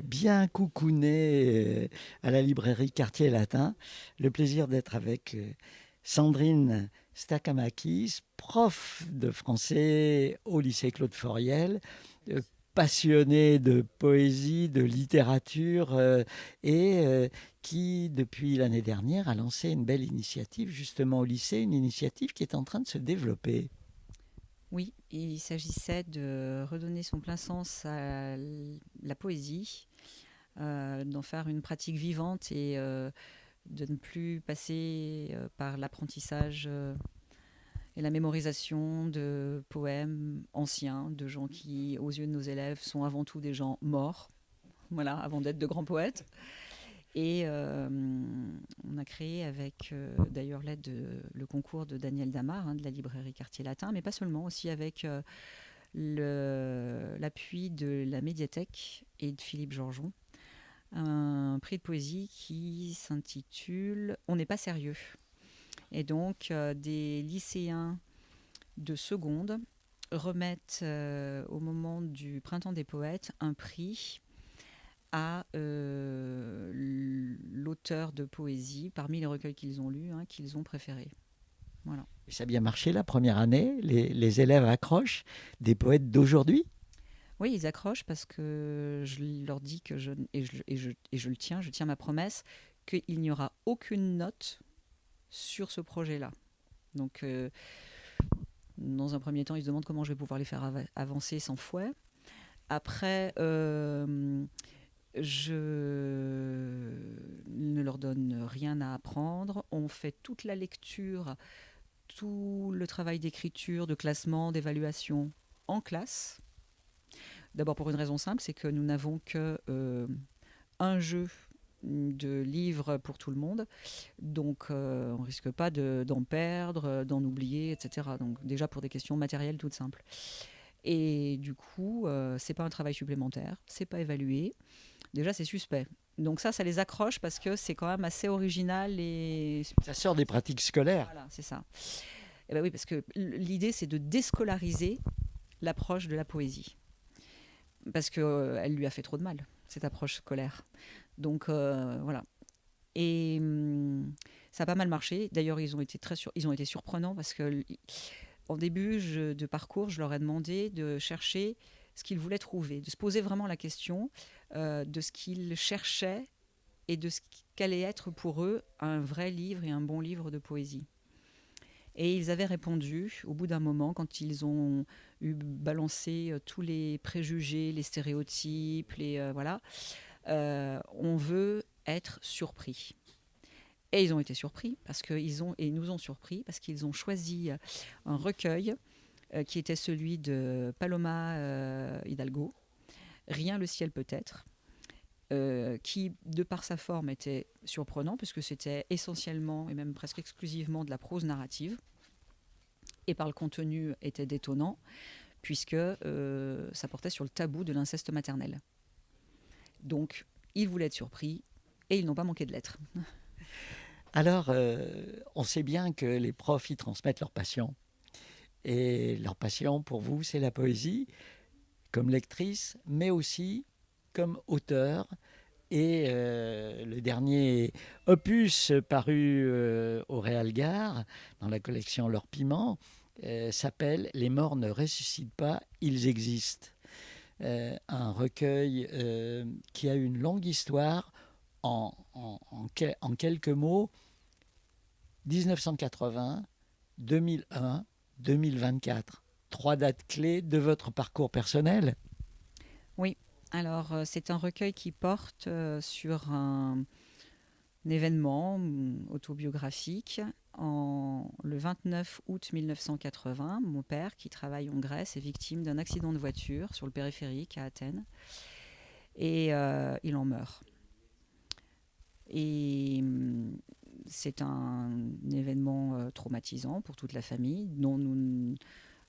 bien coucouné à la librairie Quartier Latin. Le plaisir d'être avec Sandrine Stakamakis, prof de français au lycée Claude Foriel, euh, passionnée de poésie, de littérature et qui, depuis l'année dernière, a lancé une belle initiative justement au lycée, une initiative qui est en train de se développer. Oui, il s'agissait de redonner son plein sens à la poésie, d'en faire une pratique vivante et de ne plus passer par l'apprentissage et la mémorisation de poèmes anciens, de gens qui, aux yeux de nos élèves, sont avant tout des gens morts, voilà, avant d'être de grands poètes. Et on a créé avec d'ailleurs l'aide le concours de Daniel Damar, de la librairie Quartier Latin, mais pas seulement, aussi avec l'appui de la médiathèque et de Philippe Georgeon, un prix de poésie qui s'intitule On n'est pas sérieux. Et donc des lycéens de seconde remettent au moment du Printemps des poètes un prix à l'auteur de poésie parmi les recueils qu'ils ont lus, qu'ils ont préférés. Voilà. Et ça a bien marché la première année, les élèves accrochent des poètes d'aujourd'hui. Oui, ils accrochent parce que je leur dis que je le tiens, je tiens ma promesse, qu'il n'y aura aucune note sur ce projet-là. Donc, dans un premier temps, ils se demandent comment je vais pouvoir les faire avancer sans fouet. Après, je ne leur donne rien à apprendre. On fait toute la lecture, tout le travail d'écriture, de classement, d'évaluation en classe. D'abord pour une raison simple, c'est que nous n'avons que un jeu de livres pour tout le monde. Donc on ne risque pas d'en perdre, d'en oublier, etc. Donc déjà pour des questions matérielles toutes simples. Et du coup, c'est pas un travail supplémentaire, c'est pas évalué. Déjà, c'est suspect. Donc ça les accroche parce que c'est quand même assez original et Ça sort des pratiques scolaires. voilà, c'est ça. Et ben oui, parce que l'idée, c'est de déscolariser l'approche de la poésie. Parce qu'elle lui a fait trop de mal, cette approche scolaire. Donc voilà. Et ça a pas mal marché. D'ailleurs, ils ont été surprenants parce que en début de parcours, je leur ai demandé de chercher ce qu'ils voulaient trouver, de se poser vraiment la question de ce qu'ils cherchaient et de ce qu'allait être pour eux un vrai livre et un bon livre de poésie. Et ils avaient répondu, au bout d'un moment, quand ils ont eu balancé tous les préjugés, les stéréotypes, voilà, on veut être surpris. Et ils ont été surpris et ils nous ont surpris parce qu'ils ont choisi un recueil qui était celui de Paloma Hidalgo, Rien le ciel peut-être, qui, de par sa forme, était surprenant puisque c'était essentiellement et même presque exclusivement de la prose narrative et par le contenu était détonnant puisque ça portait sur le tabou de l'inceste maternel. Donc, ils voulaient être surpris et ils n'ont pas manqué de l'être. Alors, on sait bien que les profs y transmettent leur passion. Et leur passion, pour vous, c'est la poésie, comme lectrice, mais aussi comme auteur. Et le dernier opus paru au Réal Gare, dans la collection L'Or Piment, s'appelle Les morts ne ressuscitent pas, ils existent. Un recueil qui a une longue histoire en quelques mots, 1980, 2001, 2024. Trois dates clés de votre parcours personnel. Oui, alors c'est un recueil qui porte sur un événement autobiographique. Le 29 août 1980, mon père, qui travaille en Grèce, est victime d'un accident de voiture sur le périphérique à Athènes et il en meurt. Et c'est un événement traumatisant pour toute la famille, dont nous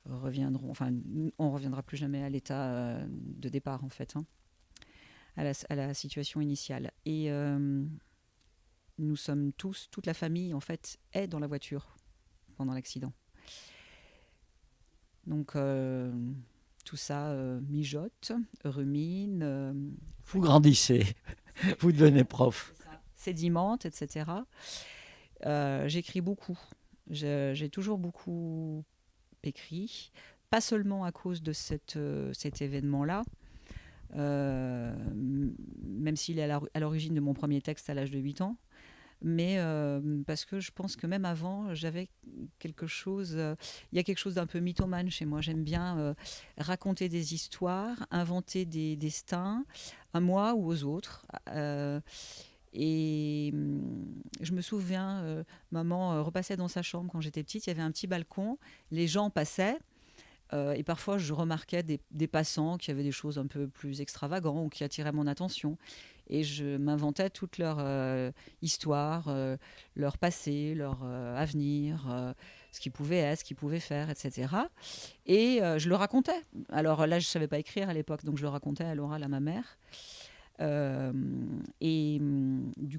reviendrons, enfin, on reviendra plus jamais à l'état de départ en fait, à la situation initiale. Et nous sommes tous, toute la famille en fait, est dans la voiture pendant l'accident. Donc tout ça mijote, rumine. Vous grandissez, vous devenez prof. Sédimente, etc. J'écris beaucoup. J'ai toujours beaucoup écrit, pas seulement à cause de cet événement-là, même s'il est à l'origine de mon premier texte à l'âge de 8 ans, mais parce que je pense que même avant, j'avais quelque chose, il y a quelque chose d'un peu mythomane chez moi. J'aime bien raconter des histoires, inventer des destins, à moi ou aux autres. Et je me souviens, maman repassait dans sa chambre quand j'étais petite, il y avait un petit balcon, les gens passaient, et parfois je remarquais des passants qui avaient des choses un peu plus extravagantes ou qui attiraient mon attention. Et je m'inventais toute leur histoire, leur passé, leur avenir, ce qu'ils pouvaient être, ce qu'ils pouvaient faire, etc. Et je le racontais. Alors là, je ne savais pas écrire à l'époque, donc je le racontais à l'oral à ma mère. Du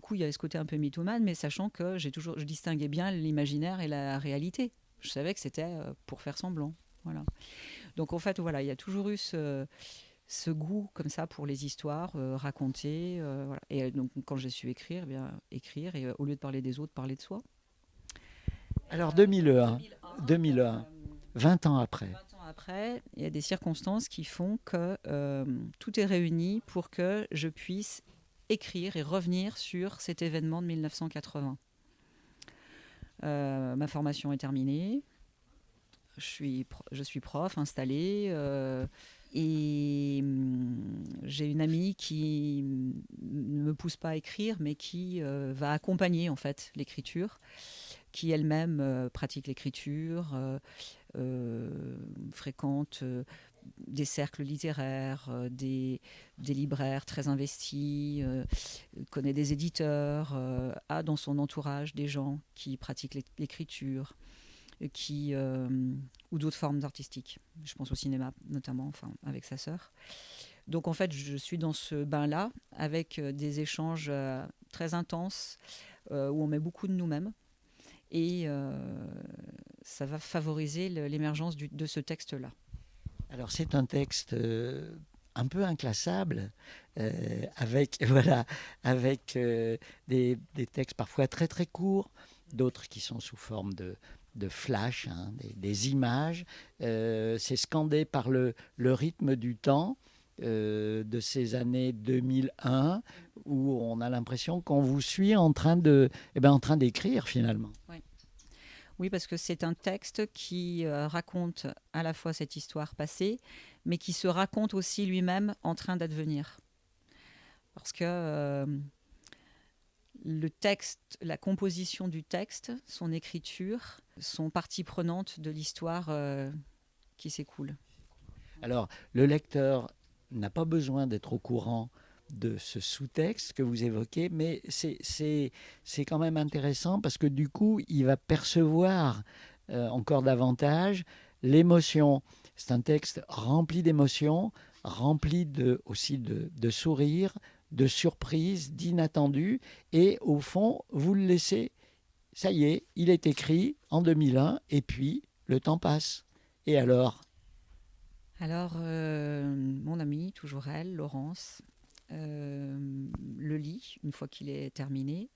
coup, il y avait ce côté un peu mythomane, mais sachant que je distinguais bien l'imaginaire et la réalité. Je savais que c'était pour faire semblant. Voilà. Donc en fait, voilà, il y a toujours eu ce goût comme ça pour les histoires, raconter. Voilà. Et donc quand j'ai su écrire, eh bien écrire et au lieu de parler des autres, parler de soi. Alors 2001, 20 ans après. 20 ans après, il y a des circonstances qui font que tout est réuni pour que je puisse écrire et revenir sur cet événement de 1980. Ma formation est terminée. Je suis prof installée et j'ai une amie qui ne me pousse pas à écrire, mais qui va accompagner en fait l'écriture, qui elle-même pratique l'écriture, fréquente des cercles littéraires, des libraires très investis, connaît des éditeurs, a dans son entourage des gens qui pratiquent l'écriture, ou d'autres formes artistiques. Je pense au cinéma notamment, enfin, avec sa sœur. Donc en fait, je suis dans ce bain-là avec des échanges très intenses où on met beaucoup de nous-mêmes. Et ça va favoriser l'émergence de ce texte-là. Alors c'est un texte un peu inclassable, avec, voilà, avec des textes parfois très très courts, d'autres qui sont sous forme de flash, hein, des images. C'est scandé par le rythme du temps de ces années 2001, où on a l'impression qu'on vous suit en train d'écrire finalement. Oui. Oui, parce que c'est un texte qui raconte à la fois cette histoire passée, mais qui se raconte aussi lui-même en train d'advenir. Parce que le texte, la composition du texte, son écriture, sont partie prenante de l'histoire qui s'écoule. Alors, le lecteur n'a pas besoin d'être au courant de ce sous-texte que vous évoquez, mais c'est quand même intéressant parce que du coup, il va percevoir encore davantage l'émotion. C'est un texte rempli d'émotions, rempli aussi de sourires, de surprises, d'inattendus, et au fond, vous le laissez, ça y est, il est écrit en 2001, et puis le temps passe. Et alors ? Alors, mon amie, toujours elle, Laurence, le lit une fois qu'il est terminé.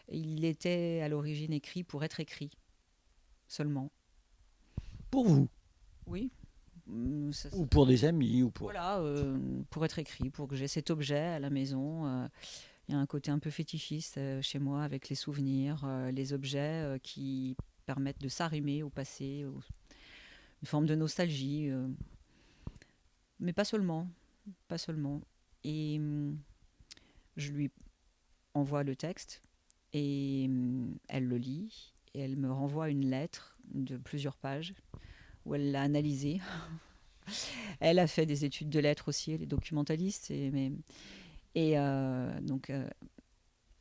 Il était à l'origine écrit pour être écrit seulement. Pour vous ? Oui. Ou pour des amis ou pour... Voilà, pour être écrit, pour que j'ai cet objet à la maison. Il y a un côté un peu fétichiste chez moi avec les souvenirs, les objets qui permettent de s'arrimer au passé, une forme de nostalgie. Mais pas seulement, pas seulement. Et je lui envoie le texte et elle le lit et elle me renvoie une lettre de plusieurs pages où elle l'a analysée. Elle a fait des études de lettres aussi, elle est documentaliste. Donc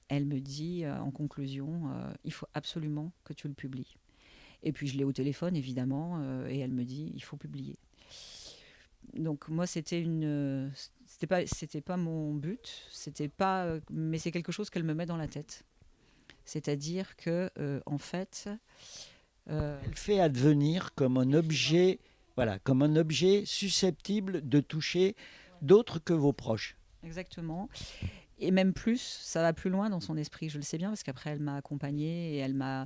elle me dit en conclusion, il faut absolument que tu le publies. Et puis je l'ai au téléphone évidemment et elle me dit, il faut publier. Donc moi c'était pas mon but, mais c'est quelque chose qu'elle me met dans la tête. C'est-à-dire que en fait, elle fait advenir comme un objet, voilà, comme un objet susceptible de toucher d'autres que vos proches. exactement. Et même plus, ça va plus loin dans son esprit, je le sais bien, parce qu'après, elle m'a accompagnée et elle m'a...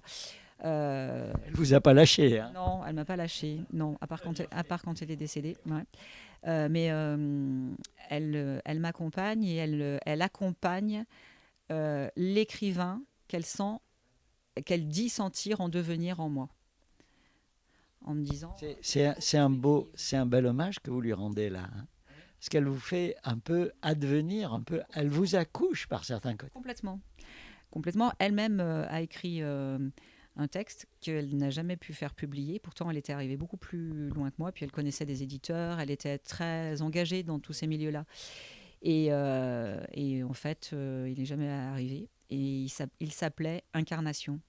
Elle vous a pas lâché, hein. Non, elle m'a pas lâchée, non, à part quand elle est décédée. Ouais. Mais elle m'accompagne et elle accompagne l'écrivain qu'elle dit sentir en devenir en moi. En me disant... C'est un bel hommage que vous lui rendez là, hein. Parce qu'elle vous fait un peu advenir, un peu, elle vous accouche par certains côtés. Complètement. Complètement. Elle-même a écrit un texte qu'elle n'a jamais pu faire publier. Pourtant, elle était arrivée beaucoup plus loin que moi. Puis elle connaissait des éditeurs. Elle était très engagée dans tous ces milieux-là. Et en fait, il n'est jamais arrivé. Et il s'appelait Incarnation.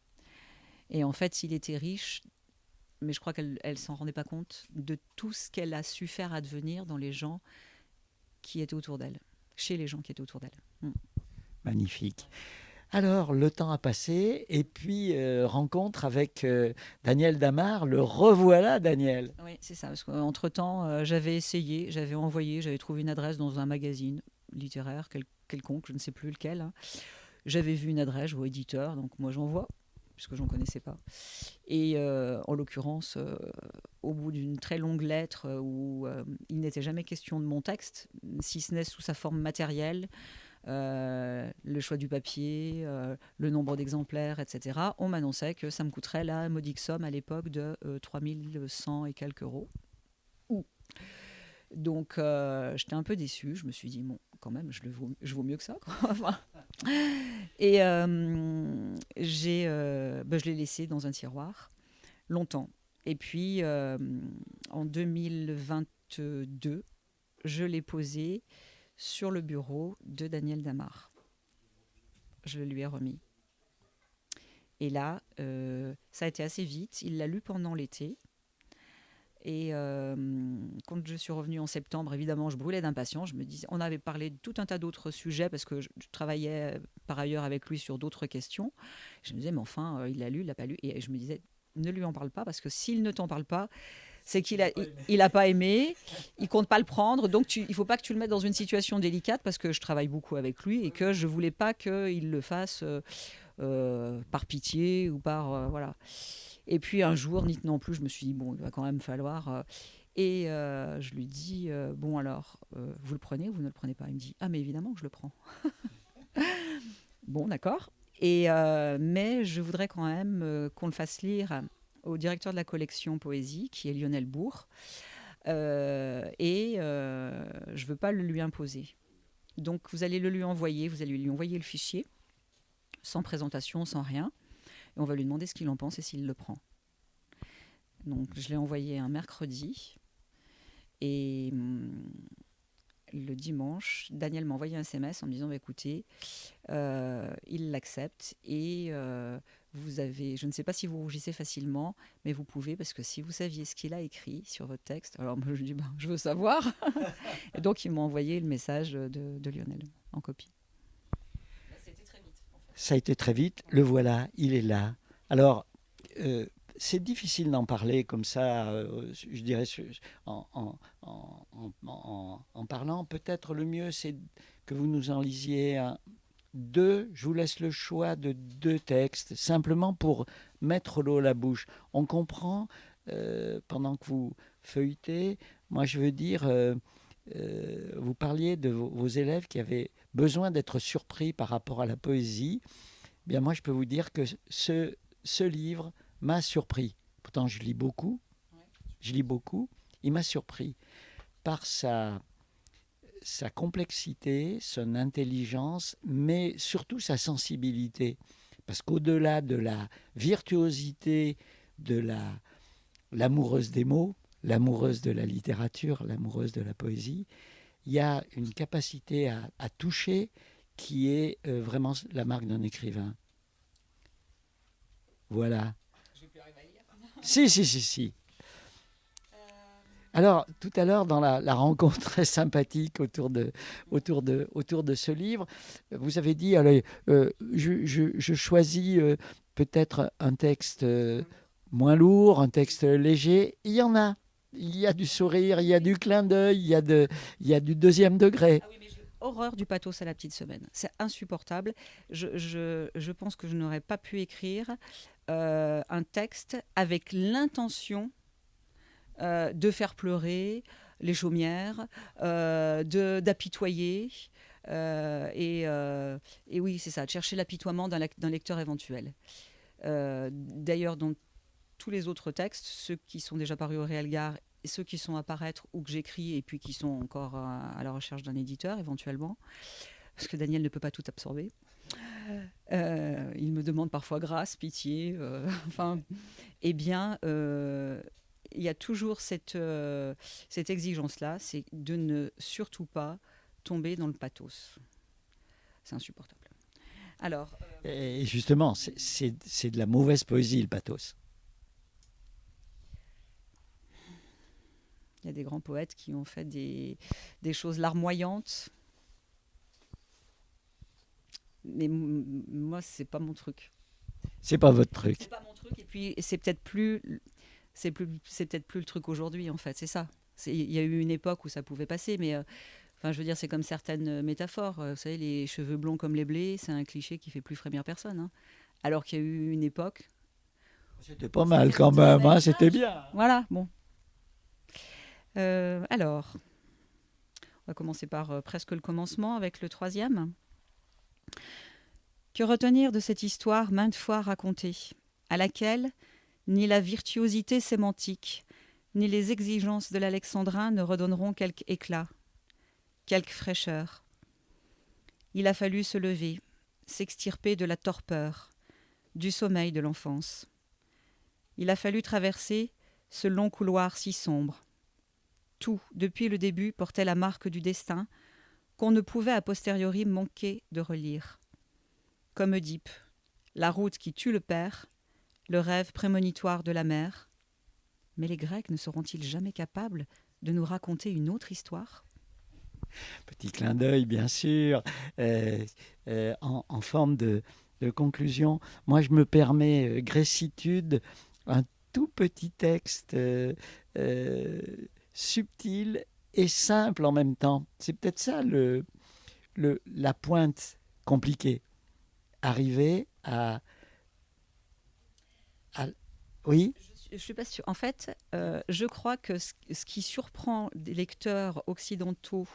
Et en fait, il était riche, mais je crois qu'elle ne s'en rendait pas compte de tout ce qu'elle a su faire advenir dans les gens qui étaient autour d'elle, chez les gens qui étaient autour d'elle. Magnifique. Alors, le temps a passé, et puis rencontre avec Daniel Damar. Le revoilà, Daniel. Oui, c'est ça. Parce qu'entre-temps, j'avais essayé, j'avais envoyé, j'avais trouvé une adresse dans un magazine littéraire, quelconque, je ne sais plus lequel, hein. J'avais vu une adresse au éditeur, donc moi j'envoie, puisque je n'en connaissais pas. Et en l'occurrence, au bout d'une très longue lettre où il n'était jamais question de mon texte, si ce n'est sous sa forme matérielle, le choix du papier, le nombre d'exemplaires, etc., on m'annonçait que ça me coûterait la modique somme à l'époque de 3100 et quelques euros. Donc j'étais un peu déçue, je me suis dit, bon, quand même, je vaux mieux que ça, quoi. Enfin, et je l'ai laissé dans un tiroir longtemps. Et puis en 2022, je l'ai posé sur le bureau de Daniel Damar. Je le lui ai remis. Et là, ça a été assez vite. Il l'a lu pendant l'été. Et quand je suis revenue en septembre, évidemment, je brûlais d'impatience. Je me disais, on avait parlé de tout un tas d'autres sujets parce que je travaillais par ailleurs avec lui sur d'autres questions. Je me disais, mais enfin, il l'a lu, il l'a pas lu. Et je me disais, ne lui en parle pas parce que s'il ne t'en parle pas, c'est qu'il a pas aimé, il compte pas le prendre. Donc il faut pas que tu le mettes dans une situation délicate parce que je travaille beaucoup avec lui et que je voulais pas qu'il le fasse par pitié ou par voilà. Et puis un jour, ni non plus, je me suis dit, bon, il va quand même falloir... et je lui dis, bon alors, vous le prenez ou vous ne le prenez pas? Il me dit, ah mais évidemment que je le prends. Bon, d'accord. Et, mais je voudrais quand même qu'on le fasse lire au directeur de la collection Poésie, qui est Lionel Bourg. Et je ne veux pas le lui imposer. Donc vous allez le lui envoyer, vous allez lui envoyer le fichier, sans présentation, sans rien. Et on va lui demander ce qu'il en pense et s'il le prend. Donc, je l'ai envoyé un mercredi. Et le dimanche, Daniel m'a envoyé un SMS en me disant bah, écoutez, il l'accepte. Et vous avez, je ne sais pas si vous rougissez facilement, mais vous pouvez, parce que si vous saviez ce qu'il a écrit sur votre texte, alors moi, je dis bah, je veux savoir. Et donc, il m'a envoyé le message de Lionel en copie. Ça a été très vite, le voilà, il est là. Alors, c'est difficile d'en parler comme ça, je dirais, en parlant. Peut-être le mieux, c'est que vous nous en lisiez deux. Je vous laisse le choix de deux textes, simplement pour mettre l'eau à la bouche. On comprend, pendant que vous feuilletez, moi je veux dire, vous parliez de vos élèves qui avaient besoin d'être surpris par rapport à la poésie. Bien, moi, je peux vous dire que ce livre m'a surpris. Pourtant, je lis beaucoup. Il m'a surpris par sa complexité, son intelligence, mais surtout sa sensibilité. Parce qu'au-delà de la virtuosité de l'amoureuse des mots, l'amoureuse de la littérature, l'amoureuse de la poésie, il y a une capacité à toucher qui est vraiment la marque d'un écrivain. Voilà. Je vais plus arriver à lire. Si. Alors, tout à l'heure, dans la rencontre très sympathique autour de ce livre, vous avez dit, allez, je choisis peut-être un texte moins lourd, un texte léger. Il y en a. Il y a du sourire, il y a du clin d'œil, il y a du deuxième degré. Ah oui, mais horreur du pathos à la petite semaine. C'est insupportable. Je pense que je n'aurais pas pu écrire un texte avec l'intention de faire pleurer les chaumières, d'apitoyer. Et oui, c'est ça, de chercher l'apitoiement d'un lecteur éventuel. D'ailleurs, dans tous les autres textes, ceux qui sont déjà parus au Réel Gare et ceux qui sont à paraître ou que j'écris et puis qui sont encore à la recherche d'un éditeur éventuellement, parce que Daniel ne peut pas tout absorber. Il me demande parfois grâce, pitié, enfin, eh bien, il y a toujours cette exigence-là, c'est de ne surtout pas tomber dans le pathos. C'est insupportable. Alors, Et justement, c'est de la mauvaise poésie, le pathos. il y a des grands poètes qui ont fait des choses larmoyantes, mais moi, c'est pas mon truc. C'est pas votre truc. C'est pas mon truc, et puis c'est peut-être plus le truc aujourd'hui, en fait, c'est ça. Il y a eu une époque où ça pouvait passer, mais enfin, je veux dire, c'est comme certaines métaphores. Vous savez, les cheveux blonds comme les blés, c'est un cliché qui fait plus frémir personne. Hein. Alors qu'il y a eu une époque. C'était pas mal quand même, hein, c'était bien. Voilà, bon. Alors, on va commencer par presque le commencement avec le 3e. Que retenir de cette histoire maintes fois racontée, à laquelle ni la virtuosité sémantique, ni les exigences de l'alexandrin ne redonneront quelque éclat, quelque fraîcheur. Il a fallu se lever, s'extirper de la torpeur, du sommeil de l'enfance. Il a fallu traverser ce long couloir si sombre. Tout, depuis le début, portait la marque du destin qu'on ne pouvait a posteriori manquer de relire. Comme Oedipe, la route qui tue le père, le rêve prémonitoire de la mère. Mais les Grecs ne seront-ils jamais capables de nous raconter une autre histoire ? Petit clin d'œil, bien sûr, en forme de conclusion. Moi, je me permets, Grécitude, un tout petit texte subtil et simple en même temps. C'est peut-être ça la pointe compliquée. Arriver à oui. Je ne suis pas sûre. En fait, je crois que ce qui surprend des lecteurs occidentaux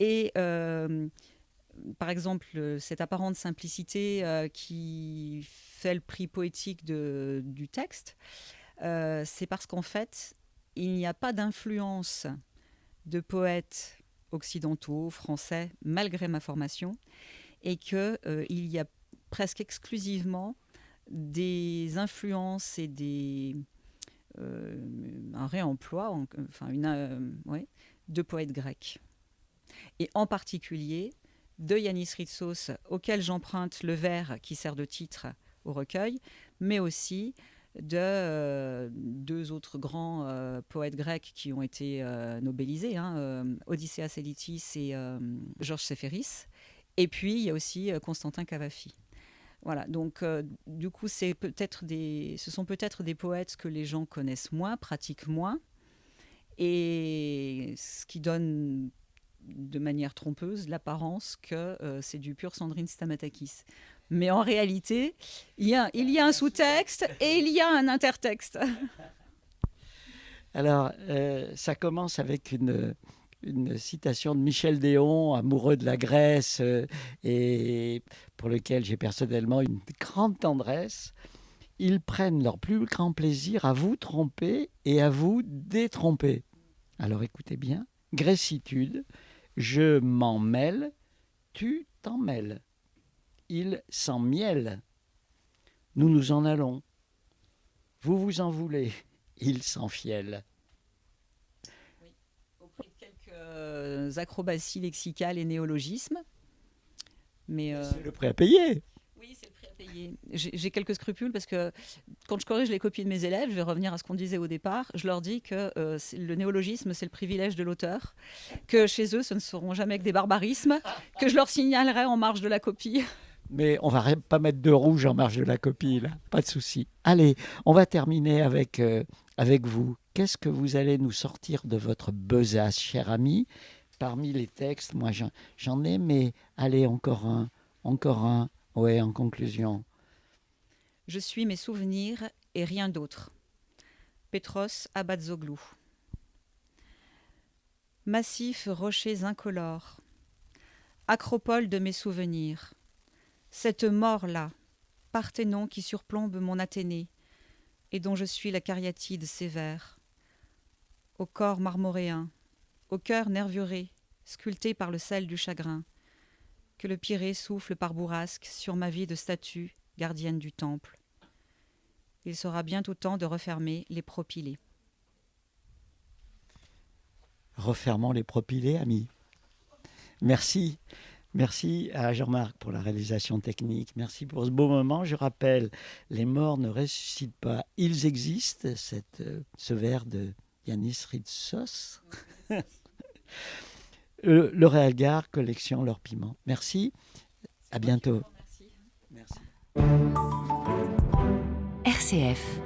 et, par exemple, cette apparente simplicité qui fait le prix poétique du texte, c'est parce qu'en fait, il n'y a pas d'influence de poètes occidentaux, français, malgré ma formation, et qu'il y a presque exclusivement des influences et un réemploi de poètes grecs. Et en particulier de Yannis Ritsos, auquel j'emprunte le vers qui sert de titre au recueil, mais aussi de deux autres grands poètes grecs qui ont été nobelisés, Odysseas Elitis et Georges Séphéris. Et puis, il y a aussi Constantin Cavafy. Voilà, donc du coup, ce sont peut-être des poètes que les gens connaissent moins, pratiquent moins, et ce qui donne de manière trompeuse l'apparence que c'est du pur Sandrine Stamatakis. Mais en réalité, il y a un sous-texte et il y a un intertexte. Alors, ça commence avec une citation de Michel Déon, amoureux de la Grèce, et pour lequel j'ai personnellement une grande tendresse. Ils prennent leur plus grand plaisir à vous tromper et à vous détromper. Alors écoutez bien, Grécitude, je m'en mêle, tu t'en mêles. Il s'en miel, nous nous en allons. Vous vous en voulez, il s'en fiel. Acrobaties lexicales et néologismes. Mais c'est le prix à payer. Oui, c'est le prix à payer. J'ai quelques scrupules parce que quand je corrige les copies de mes élèves, je vais revenir à ce qu'on disait au départ, je leur dis que le néologisme, c'est le privilège de l'auteur, que chez eux, ce ne seront jamais que des barbarismes, que je leur signalerai en marge de la copie. Mais on va pas mettre de rouge en marge de la copie, là. Pas de souci. Allez, on va terminer avec vous. Qu'est-ce que vous allez nous sortir de votre besace, cher ami ? parmi les textes, moi j'en ai, mais allez, encore un. Ouais, en conclusion. Je suis mes souvenirs et rien d'autre. Petros Abbazzoglu. Massifs rochers incolores, acropole de mes souvenirs, cette mort-là, Parthénon qui surplombe mon Athénée, et dont je suis la cariatide sévère, au corps marmoréen, au cœur nervuré, sculpté par le sel du chagrin, que le Pirée souffle par bourrasque sur ma vie de statue, gardienne du temple. Il sera bientôt temps de refermer les propylées. Refermons les propylées, amis. Merci. Merci à Jean-Marc pour la réalisation technique. Merci pour ce beau moment. Je rappelle, les morts ne ressuscitent pas. Ils existent. Ce vers de Yanis Ritsos. Le Réalgar, collection L'Or Piment. Merci. À bientôt. Merci. RCF.